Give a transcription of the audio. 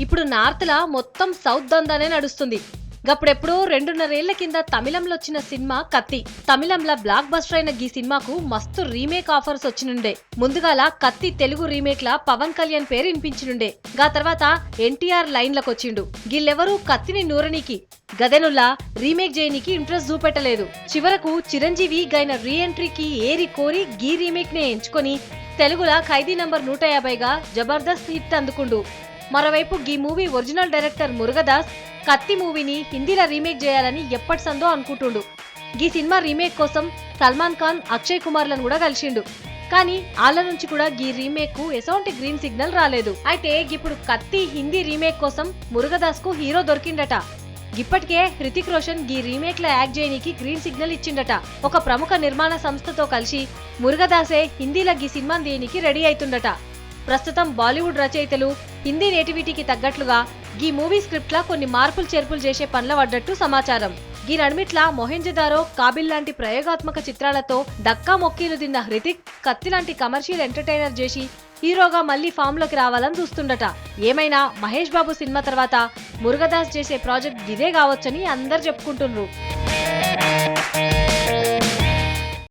ఇప్పుడు నార్త్ లా మొత్తం సౌత్ దందానే నడుస్తుంది. గప్పుడెప్పుడో 2.5 ఏళ్ల కింద తమిళంలో వచ్చిన సినిమా కత్తి. తమిళంలో బ్లాక్ బస్టర్ అయిన ఈ సినిమాకు మస్తు రీమేక్ ఆఫర్స్ వచ్చినుండే. ముందుగాల కత్తి తెలుగు రీమేక్ లా పవన్ కళ్యాణ్ పేరు వినిపించినుండే. గా తర్వాత ఎన్టీఆర్ లైన్ లకొచ్చిండు. గిల్లెవరూ కత్తిని నూరనీకి గదెనుల్లా రీమేక్ చేయనీకి ఇంట్రెస్ట్ చూపెట్టలేదు. చివరకు చిరంజీవి గైన రీ ఎంట్రీకి ఏరి కోరి గీ రీమేక్ నే ఎంచుకొని తెలుగులా ఖైదీ నంబర్ 150గా జబర్దస్త్ హిట్ అందుకుండు. మరోవైపు గీ మూవీ ఒరిజినల్ డైరెక్టర్ మురుగదాస్ కత్తి మూవీని హిందీలో రీమేక్ చేయాలని ఎప్పటి సందో అనుకుంటుండు. గీ సినిమా రీమేక్ కోసం సల్మాన్ ఖాన్, అక్షయ్ కుమార్లను కూడా కలిసిండు. కానీ వాళ్ళ నుంచి కూడా గీ రీమేక్ కు ఎసోంటి గ్రీన్ సిగ్నల్ రాలేదు. అయితే ఇప్పుడు కత్తి హిందీ రీమేక్ కోసం మురుగదాస్ కు హీరో దొరికిండట. ఇప్పటికే హృతిక్ రోషన్ గీ రీమేక్ లో యాక్ట్ చేయనీకి గ్రీన్ సిగ్నల్ ఇచ్చిండట. ఒక ప్రముఖ నిర్మాణ సంస్థతో కలిసి మురుగదాసే హిందీలో గీ సినిమాని దేనికి రెడీ అవుతుండట. ప్రస్తుతం బాలీవుడ్ రచయితలు హిందీ నేటివిటీకి తగ్గట్లుగా గీ మూవీ స్క్రిప్ట్ లా కొన్ని మార్పులు చేర్పులు చేసే పనుల పడ్డట్టు సమాచారం. ఈ నడిమిట్లా మొహెంజదారో, కాబిల్ లాంటి ప్రయోగాత్మక చిత్రాలతో దక్కా మొక్కీలు తిన్న హృతిక్ కత్తి లాంటి కమర్షియల్ ఎంటర్టైనర్ చేసి హీరోగా మళ్లీ ఫామ్ లోకి రావాలని చూస్తుండట. ఏమైనా మహేష్ బాబు సినిమా తర్వాత మురుగదాస్ చేసే ప్రాజెక్ట్ ఇదే కావచ్చని అందరు చెప్పుకుంటున్నారు.